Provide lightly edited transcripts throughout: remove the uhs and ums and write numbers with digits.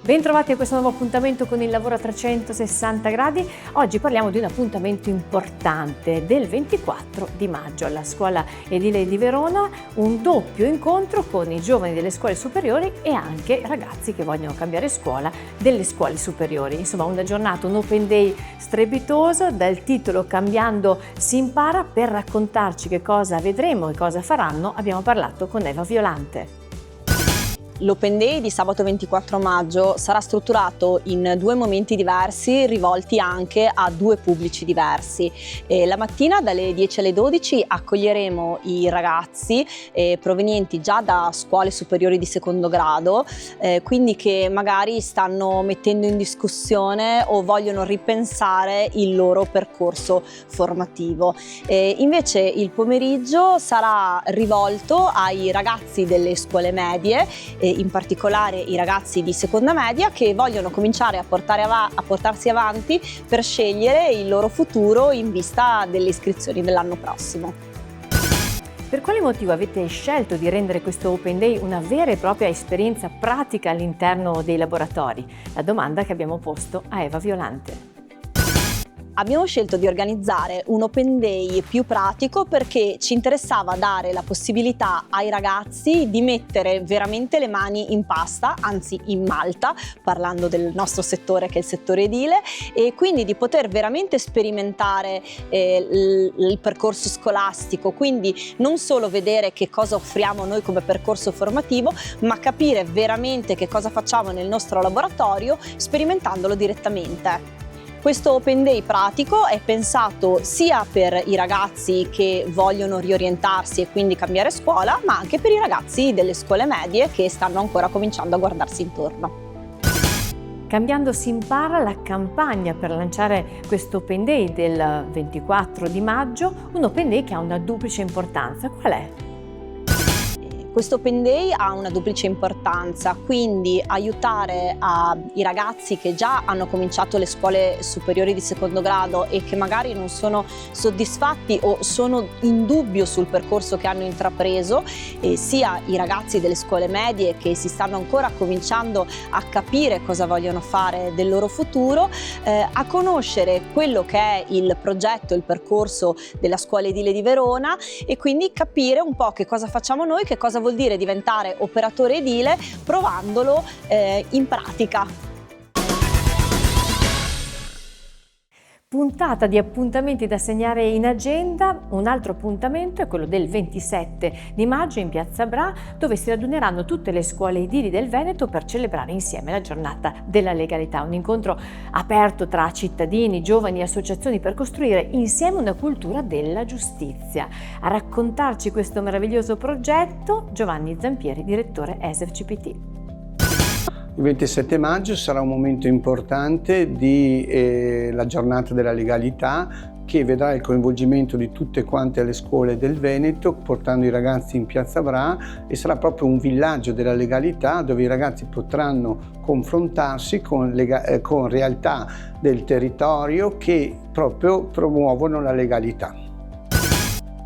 Bentrovati a questo nuovo appuntamento con il lavoro a 360 gradi. Oggi parliamo di un appuntamento importante del 24 di maggio alla Scuola Edile di Verona, un doppio incontro con i giovani delle scuole superiori e anche ragazzi che vogliono cambiare scuola delle scuole superiori. Insomma, una giornata, un open day strepitoso dal titolo Cambiando si impara. Per raccontarci che cosa vedremo e cosa faranno abbiamo parlato con Eva Violante. L'Open Day di sabato 24 maggio sarà strutturato in due momenti diversi, rivolti anche a due pubblici diversi. La mattina dalle 10 alle 12 accoglieremo i ragazzi provenienti già da scuole superiori di secondo grado, quindi che magari stanno mettendo in discussione o vogliono ripensare il loro percorso formativo. Invece il pomeriggio sarà rivolto ai ragazzi delle scuole medie, in particolare i ragazzi di seconda media che vogliono cominciare a portarsi avanti per scegliere il loro futuro in vista delle iscrizioni dell'anno prossimo. Per quale motivo avete scelto di rendere questo Open Day una vera e propria esperienza pratica all'interno dei laboratori? La domanda che abbiamo posto a Eva Violante. Abbiamo scelto di organizzare un Open Day più pratico perché ci interessava dare la possibilità ai ragazzi di mettere veramente le mani in pasta, anzi in malta, parlando del nostro settore che è il settore edile, e quindi di poter veramente sperimentare il percorso scolastico, quindi non solo vedere che cosa offriamo noi come percorso formativo, ma capire veramente che cosa facciamo nel nostro laboratorio sperimentandolo direttamente. Questo Open Day pratico è pensato sia per i ragazzi che vogliono riorientarsi e quindi cambiare scuola, ma anche per i ragazzi delle scuole medie che stanno ancora cominciando a guardarsi intorno. Cambiando si impara, la campagna per lanciare questo Open Day del 24 di maggio, un Open Day che ha una duplice importanza. Qual è? Questo Open Day ha una duplice importanza, quindi aiutare i ragazzi che già hanno cominciato le scuole superiori di secondo grado e che magari non sono soddisfatti o sono in dubbio sul percorso che hanno intrapreso, sia i ragazzi delle scuole medie che si stanno ancora cominciando a capire cosa vogliono fare del loro futuro, a conoscere quello che è il progetto, il percorso della Scuola Edile di Verona e quindi capire un po' che cosa facciamo noi, che cosa vuol dire diventare operatore edile provandolo in pratica. Puntata di appuntamenti da segnare in agenda. Un altro appuntamento è quello del 27 di maggio in Piazza Bra, dove si raduneranno tutte le scuole edili del Veneto per celebrare insieme la giornata della legalità. Un incontro aperto tra cittadini, giovani e associazioni per costruire insieme una cultura della giustizia. A raccontarci questo meraviglioso progetto Giovanni Zampieri, direttore ESEF CPT. Il 27 maggio sarà un momento importante di la giornata della legalità che vedrà il coinvolgimento di tutte quante le scuole del Veneto portando i ragazzi in Piazza Bra e sarà proprio un villaggio della legalità dove i ragazzi potranno confrontarsi con realtà del territorio che proprio promuovono la legalità.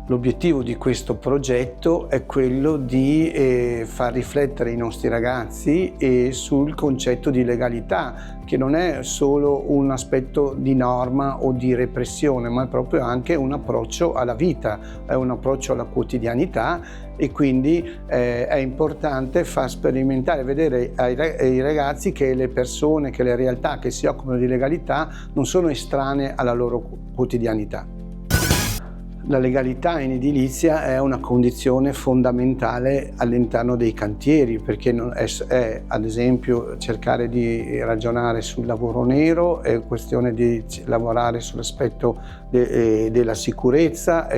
L'obiettivo di questo progetto è quello di far riflettere i nostri ragazzi sul concetto di legalità, che non è solo un aspetto di norma o di repressione, ma è proprio anche un approccio alla vita, è un approccio alla quotidianità e quindi è importante far sperimentare, vedere ai ragazzi che le persone, che le realtà che si occupano di legalità non sono estranee alla loro quotidianità. La legalità in edilizia è una condizione fondamentale all'interno dei cantieri perché è ad esempio cercare di ragionare sul lavoro nero, è questione di lavorare sull'aspetto della sicurezza,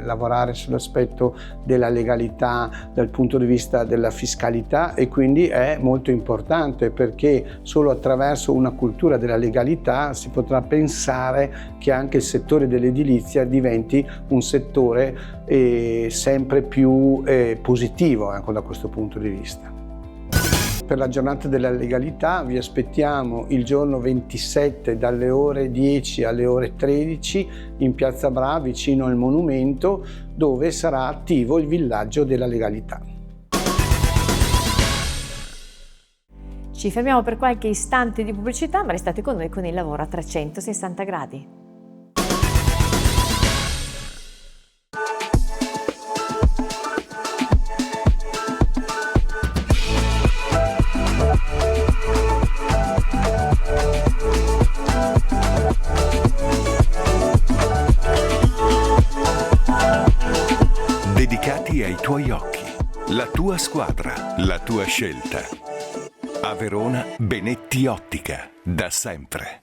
lavorare sull'aspetto della legalità dal punto di vista della fiscalità e quindi è molto importante perché solo attraverso una cultura della legalità si potrà pensare che anche il settore dell'edilizia diventi un settore sempre più positivo da questo punto di vista. Per la giornata della legalità vi aspettiamo il giorno 27 dalle ore 10 alle ore 13 in Piazza Bra vicino al monumento dove sarà attivo il villaggio della legalità. Ci fermiamo per qualche istante di pubblicità, ma restate con noi con il lavoro a 360 gradi. Dedicati ai tuoi occhi, la tua squadra, la tua scelta. A Verona, Benetti Ottica, da sempre.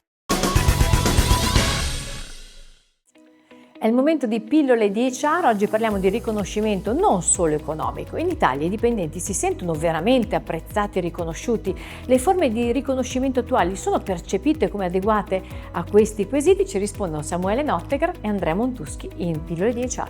È il momento di pillole di HR, oggi parliamo di riconoscimento non solo economico. In Italia i dipendenti si sentono veramente apprezzati e riconosciuti? Le forme di riconoscimento attuali sono percepite come adeguate a questi quesiti? Ci rispondono Samuele Nottegar e Andrea Montuschi in pillole di HR.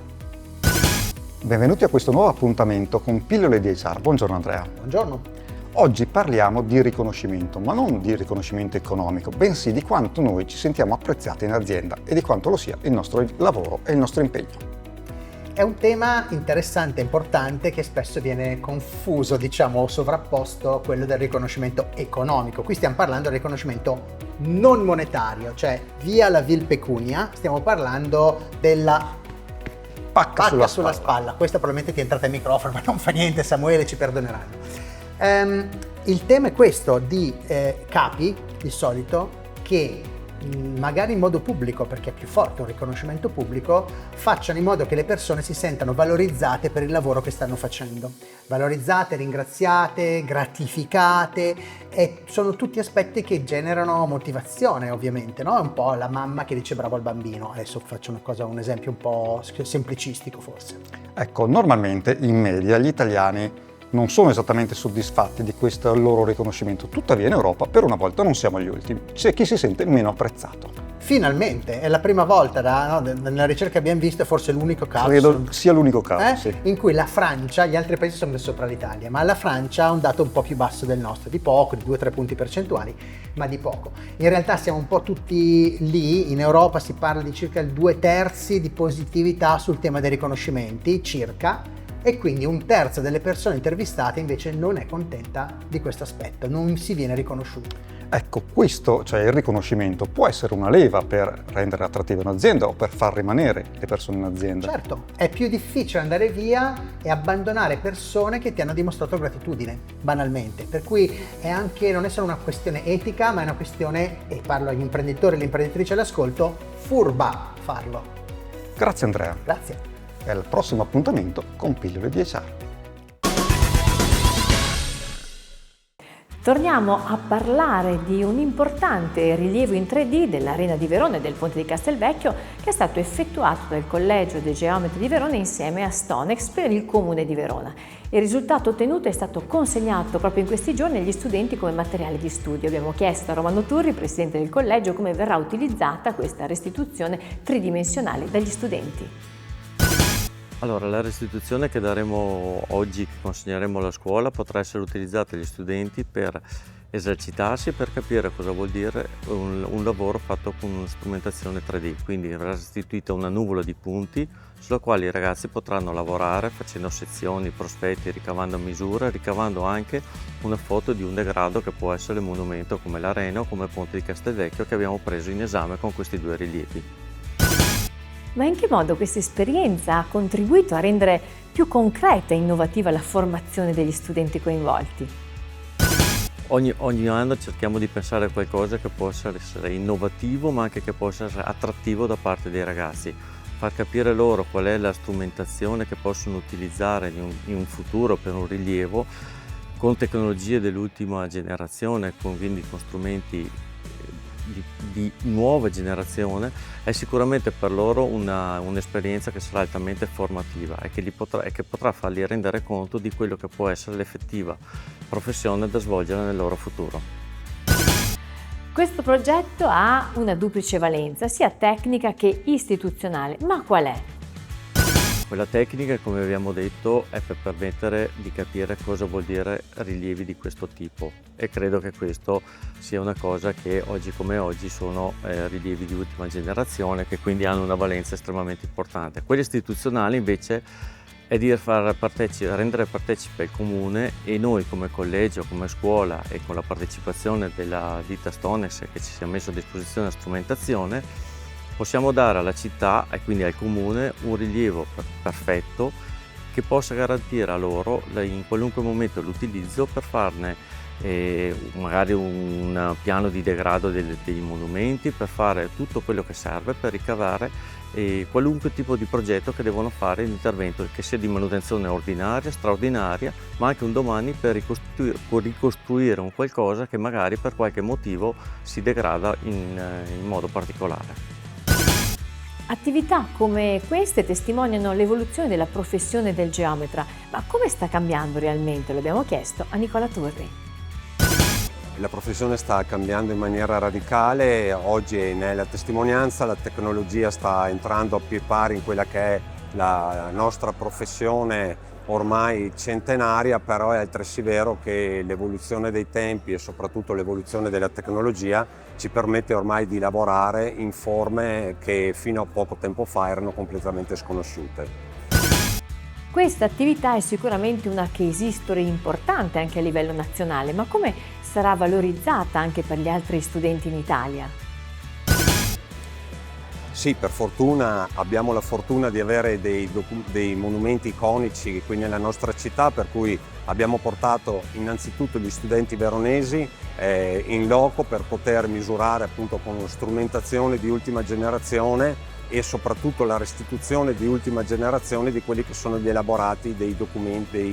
Benvenuti a questo nuovo appuntamento con Pillole di HR. Buongiorno Andrea. Buongiorno. Oggi parliamo di riconoscimento, ma non di riconoscimento economico, bensì di quanto noi ci sentiamo apprezzati in azienda e di quanto lo sia il nostro lavoro e il nostro impegno. È un tema interessante e importante che spesso viene confuso, o sovrapposto a quello del riconoscimento economico. Qui stiamo parlando del riconoscimento non monetario, cioè via la vil pecunia, stiamo parlando della pacca sulla spalla. Questa probabilmente ti è entrata in microfono, ma non fa niente, Samuele, ci perdoneranno. Il tema è questo di capi, di solito, che magari in modo pubblico, perché è più forte un riconoscimento pubblico, facciano in modo che le persone si sentano valorizzate per il lavoro che stanno facendo. Valorizzate, ringraziate, gratificate, e sono tutti aspetti che generano motivazione, ovviamente, no? È un po' la mamma che dice bravo al bambino. Adesso faccio un esempio un po' semplicistico forse. Ecco, normalmente in media gli italiani non sono esattamente soddisfatti di questo loro riconoscimento, tuttavia in Europa per una volta non siamo gli ultimi, c'è chi si sente meno apprezzato. Finalmente, è la prima volta, nella ricerca che abbiamo visto, è forse l'unico caso. Credo sia l'unico caso, sì. In cui la Francia, gli altri paesi sono sopra l'Italia, ma la Francia ha un dato un po' più basso del nostro, di poco, di 2-3 punti percentuali, ma di poco. In realtà siamo un po' tutti lì, in Europa si parla di circa il 2/3 di positività sul tema dei riconoscimenti, circa, e quindi 1/3 delle persone intervistate invece non è contenta di questo aspetto, non si viene riconosciuto. Ecco, questo, cioè il riconoscimento, può essere una leva per rendere attrattiva un'azienda o per far rimanere le persone in azienda. Certo, è più difficile andare via e abbandonare persone che ti hanno dimostrato gratitudine, banalmente. Per cui non è solo una questione etica, ma è una questione, e parlo agli imprenditori e alle imprenditrici all'ascolto, furba farlo. Grazie Andrea. Grazie. E al prossimo appuntamento con Pillole di HR. Torniamo a parlare di un importante rilievo in 3D dell'Arena di Verona e del Ponte di Castelvecchio che è stato effettuato dal Collegio dei Geometri di Verona insieme a Stonex per il Comune di Verona. Il risultato ottenuto è stato consegnato proprio in questi giorni agli studenti come materiale di studio. Abbiamo chiesto a Romano Turri, presidente del collegio, come verrà utilizzata questa restituzione tridimensionale dagli studenti. Allora, la restituzione che daremo oggi, che consegneremo alla scuola, potrà essere utilizzata dagli studenti per esercitarsi e per capire cosa vuol dire un lavoro fatto con una strumentazione 3D. Quindi verrà restituita una nuvola di punti sulla quale i ragazzi potranno lavorare facendo sezioni, prospetti, ricavando misure, ricavando anche una foto di un degrado che può essere il monumento come l'Arena o come il Ponte di Castelvecchio che abbiamo preso in esame con questi due rilievi. Ma in che modo questa esperienza ha contribuito a rendere più concreta e innovativa la formazione degli studenti coinvolti? Ogni anno cerchiamo di pensare a qualcosa che possa essere innovativo ma anche che possa essere attrattivo da parte dei ragazzi. Far capire loro qual è la strumentazione che possono utilizzare in un futuro per un rilievo con tecnologie dell'ultima generazione, quindi con strumenti di nuova generazione, è sicuramente per loro un'esperienza che sarà altamente formativa e che potrà farli rendere conto di quello che può essere l'effettiva professione da svolgere nel loro futuro. Questo progetto ha una duplice valenza, sia tecnica che istituzionale, ma qual è? Quella tecnica, come abbiamo detto, è per permettere di capire cosa vuol dire rilievi di questo tipo e credo che questo sia una cosa che oggi come oggi sono rilievi di ultima generazione che quindi hanno una valenza estremamente importante. Quelli istituzionali invece è di rendere partecipe il comune, e noi come collegio, come scuola e con la partecipazione della ditta Stonex che ci si è messo a disposizione la strumentazione, possiamo dare alla città e quindi al comune un rilievo perfetto che possa garantire a loro in qualunque momento l'utilizzo per farne magari un piano di degrado dei monumenti, per fare tutto quello che serve per ricavare qualunque tipo di progetto che devono fare in intervento, che sia di manutenzione ordinaria, straordinaria, ma anche un domani per ricostruire un qualcosa che magari per qualche motivo si degrada in modo particolare. Attività come queste testimoniano l'evoluzione della professione del geometra, ma come sta cambiando realmente? Lo abbiamo chiesto a Nicola Turri. La professione sta cambiando in maniera radicale, oggi nella testimonianza la tecnologia sta entrando a piedi pari in quella che è la nostra professione ormai centenaria, però è altresì vero che l'evoluzione dei tempi e soprattutto l'evoluzione della tecnologia ci permette ormai di lavorare in forme che fino a poco tempo fa erano completamente sconosciute. Questa attività è sicuramente una case history importante anche a livello nazionale, ma come sarà valorizzata anche per gli altri studenti in Italia? Sì, per fortuna abbiamo la fortuna di avere dei monumenti iconici qui nella nostra città, per cui abbiamo portato innanzitutto gli studenti veronesi in loco per poter misurare appunto con strumentazione di ultima generazione e soprattutto la restituzione di ultima generazione di quelli che sono gli elaborati dei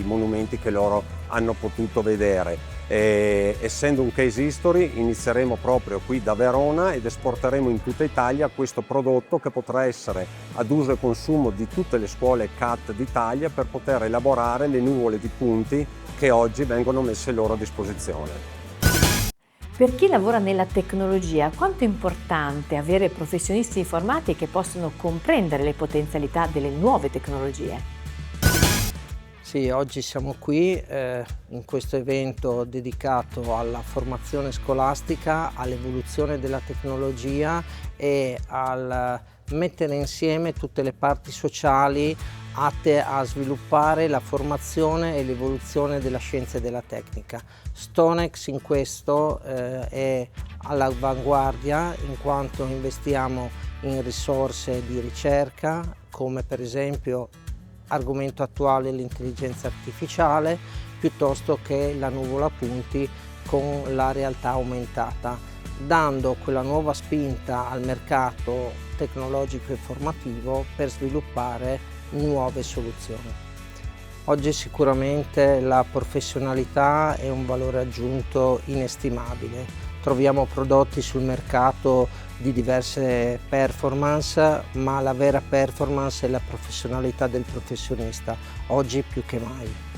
monumenti che loro hanno potuto vedere. Essendo un case history, inizieremo proprio qui da Verona ed esporteremo in tutta Italia questo prodotto che potrà essere ad uso e consumo di tutte le scuole CAT d'Italia per poter elaborare le nuvole di punti che oggi vengono messe loro a disposizione. Per chi lavora nella tecnologia, quanto è importante avere professionisti informati che possono comprendere le potenzialità delle nuove tecnologie? Sì, oggi siamo qui in questo evento dedicato alla formazione scolastica, all'evoluzione della tecnologia e al mettere insieme tutte le parti sociali atte a sviluppare la formazione e l'evoluzione della scienza e della tecnica. Stonex in questo è all'avanguardia in quanto investiamo in risorse di ricerca come per esempio argomento attuale l'intelligenza artificiale piuttosto che la nuvola a punti con la realtà aumentata, dando quella nuova spinta al mercato tecnologico e formativo per sviluppare nuove soluzioni. Oggi sicuramente la professionalità è un valore aggiunto inestimabile. Troviamo prodotti sul mercato di diverse performance, ma la vera performance è la professionalità del professionista, oggi più che mai.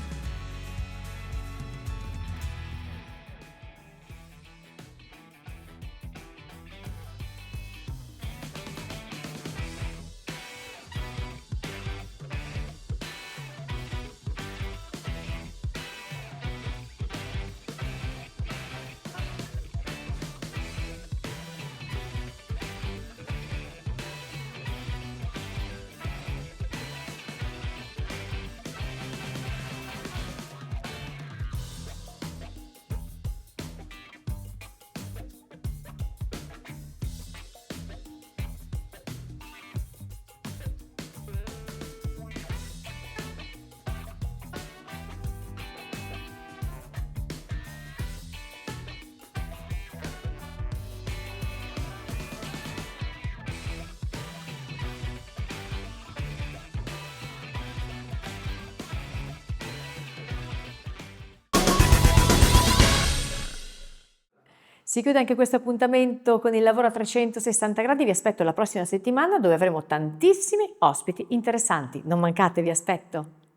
Si chiude anche questo appuntamento con il lavoro a 360 gradi, vi aspetto la prossima settimana dove avremo tantissimi ospiti interessanti, non mancate, vi aspetto!